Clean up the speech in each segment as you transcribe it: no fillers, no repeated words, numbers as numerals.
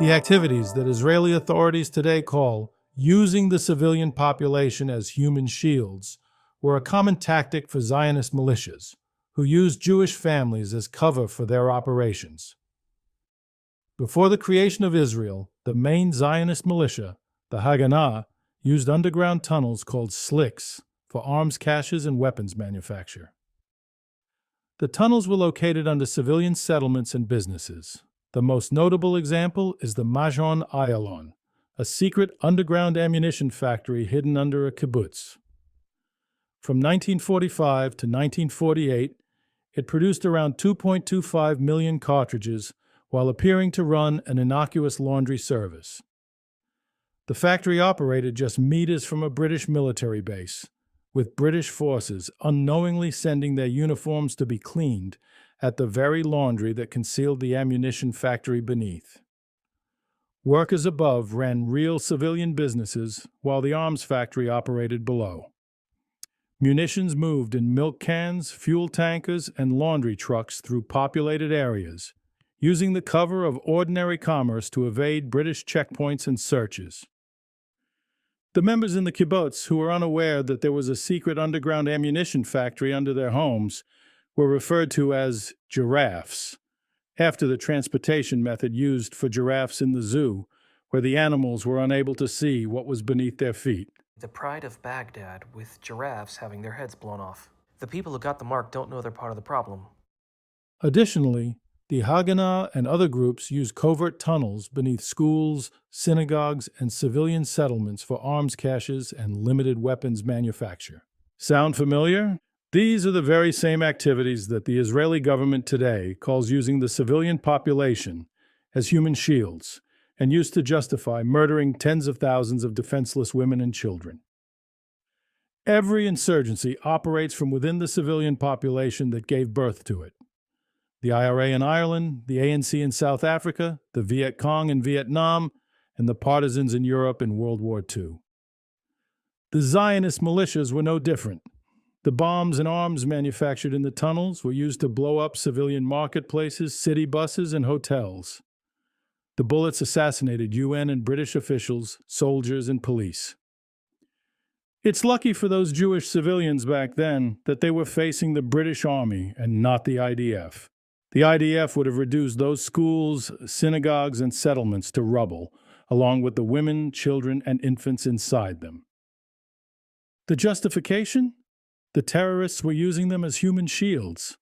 The activities that Israeli authorities today call using the civilian population as human shields were a common tactic for Zionist militias, who used Jewish families as cover for their operations. Before the creation of Israel, the main Zionist militia, the Haganah, used underground tunnels called slicks for arms caches and weapons manufacture. The tunnels were located under civilian settlements and businesses. The most notable example is the Majon Ayalon, a secret underground ammunition factory hidden under a kibbutz. From 1945 to 1948, it produced around 2.25 million cartridges while appearing to run an innocuous laundry service. The factory operated just meters from a British military base, with British forces unknowingly sending their uniforms to be cleaned at the very laundry that concealed the ammunition factory beneath. Workers above ran real civilian businesses while the arms factory operated below. Munitions moved in milk cans, fuel tankers, and laundry trucks through populated areas, using the cover of ordinary commerce to evade British checkpoints and searches. The members in the kibbutz who were unaware that there was a secret underground ammunition factory under their homes were referred to as giraffes, after the transportation method used for giraffes in the zoo, where the animals were unable to see what was beneath their feet. The pride of Baghdad, with giraffes having their heads blown off. The people who got the mark don't know they're part of the problem. Additionally, the Haganah and other groups use covert tunnels beneath schools, synagogues, and civilian settlements for arms caches and limited weapons manufacture. Sound familiar? These are the very same activities that the Israeli government today calls using the civilian population as human shields and used to justify murdering tens of thousands of defenseless women and children. Every insurgency operates from within the civilian population that gave birth to it. The IRA in Ireland, the ANC in South Africa, the Viet Cong in Vietnam, and the partisans in Europe in World War II. The Zionist militias were no different. The bombs and arms manufactured in the tunnels were used to blow up civilian marketplaces, city buses, and hotels. The bullets assassinated UN and British officials, soldiers, and police. It's lucky for those Jewish civilians back then that they were facing the British Army and not the IDF. The IDF would have reduced those schools, synagogues, and settlements to rubble, along with the women, children, and infants inside them. The justification? The terrorists were using them as human shields.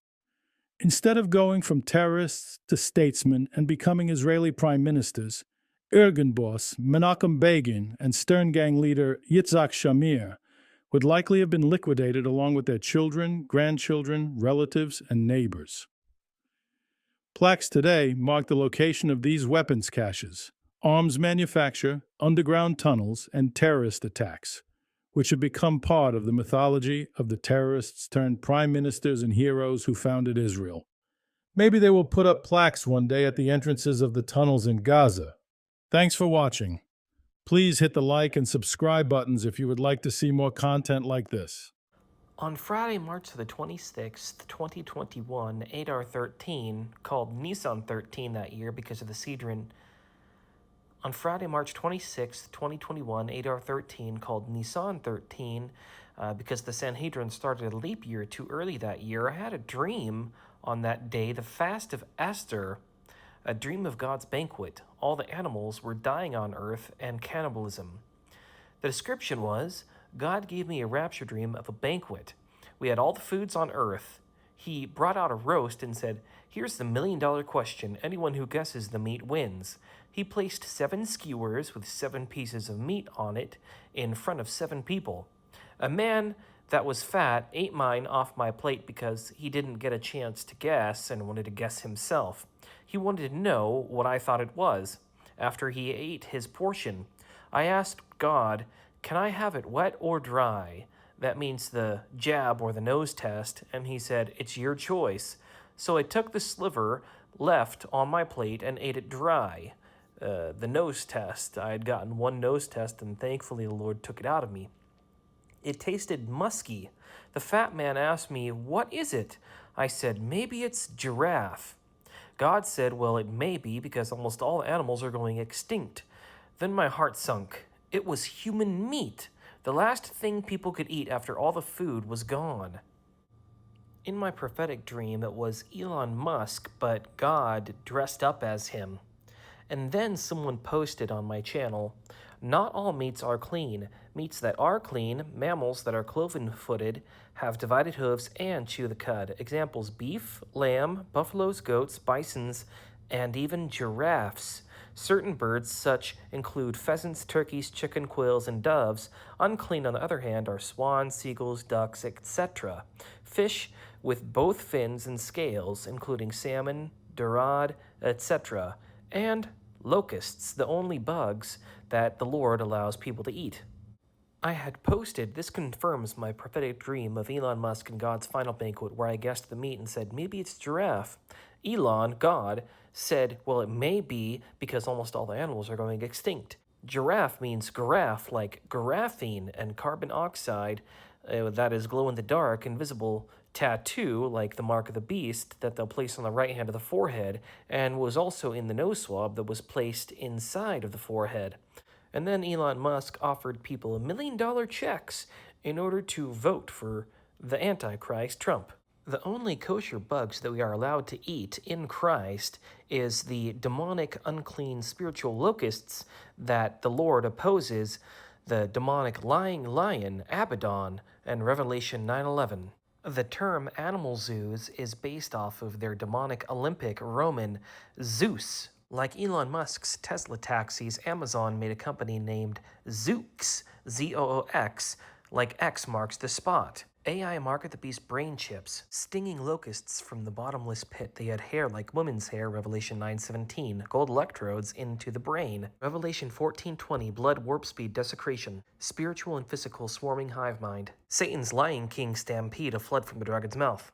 Instead of going from terrorists to statesmen and becoming Israeli prime ministers, Irgun boss Menachem Begin and Stern Gang leader Yitzhak Shamir would likely have been liquidated along with their children, grandchildren, relatives, and neighbors. Plaques today mark the location of these weapons caches, arms manufacture, underground tunnels, and terrorist attacks, which have become part of the mythology of the terrorists turned prime ministers and heroes who founded Israel. Maybe they will put up plaques one day at the entrances of the tunnels in Gaza. Thanks for watching. Please hit the like and subscribe buttons if you would like to see more content like this. On Friday, March the 26th, 2021, Adar 13, called Nisan 13 that year because of the Sidron. On Friday, March 26th, 2021, Adar 13, called Nisan 13 because the Sanhedrin started a leap year too early that year, I had a dream on that day, the fast of Esther, a dream of God's banquet. All the animals were dying on earth and cannibalism. The description was, God gave me a rapture dream of a banquet. We had all the foods on earth. He brought out a roast and said, "Here's the $1 million question. Anyone who guesses the meat wins." He placed 7 skewers with 7 pieces of meat on it in front of 7 people. A man that was fat ate mine off my plate because he didn't get a chance to guess and wanted to guess himself. He wanted to know what I thought it was. After he ate his portion, I asked God, "Can I have it wet or dry?" That means the jab or the nose test, and he said, "It's your choice." So I took the sliver left on my plate and ate it dry. The nose test, I had gotten 1 nose test, and thankfully the Lord took it out of me. It tasted musky. The fat man asked me, "What is it?" I said, "Maybe it's giraffe." God said, well, it may be because almost all animals are going extinct. Then my heart sunk. It was human meat, the last thing people could eat after all the food was gone. In my prophetic dream, it was Elon Musk, but God dressed up as him. And then someone posted on my channel, not all meats are clean. Meats that are clean, mammals that are cloven-footed, have divided hooves, and chew the cud. Examples: beef, lamb, buffaloes, goats, bisons, and even giraffes. Certain birds, such include pheasants, turkeys, chicken, quails, and doves. Unclean, on the other hand, are swans, seagulls, ducks, etc. Fish with both fins and scales, including salmon, dorade, etc. And locusts, the only bugs that the Lord allows people to eat. I had posted, this confirms my prophetic dream of Elon Musk and God's final banquet, where I guessed the meat and said, maybe it's giraffe. Elon, God, said, well, it may be because almost all the animals are going extinct. Giraffe means graph, like graphene and carbon oxide, that is glow in the dark, invisible tattoo, like the mark of the beast, that they'll place on the right hand of the forehead, and was also in the nose swab that was placed inside of the forehead. And then Elon Musk offered people $1 million checks in order to vote for the Antichrist, Trump. The only kosher bugs that we are allowed to eat in Christ is the demonic, unclean spiritual locusts that the Lord opposes, the demonic lying lion, Abaddon, and Revelation 9:11. The term animal zoos is based off of their demonic Olympic Roman Zeus. Like Elon Musk's Tesla taxis, Amazon made a company named Zoox, Z-O-O-X, like X marks the spot. AI mark of the beast brain chips, stinging locusts from the bottomless pit. They had hair like women's hair, Revelation 9:17, gold electrodes into the brain. Revelation 14:20, blood warp speed desecration, spiritual and physical swarming hive mind. Satan's lion king stampede, a flood from the dragon's mouth.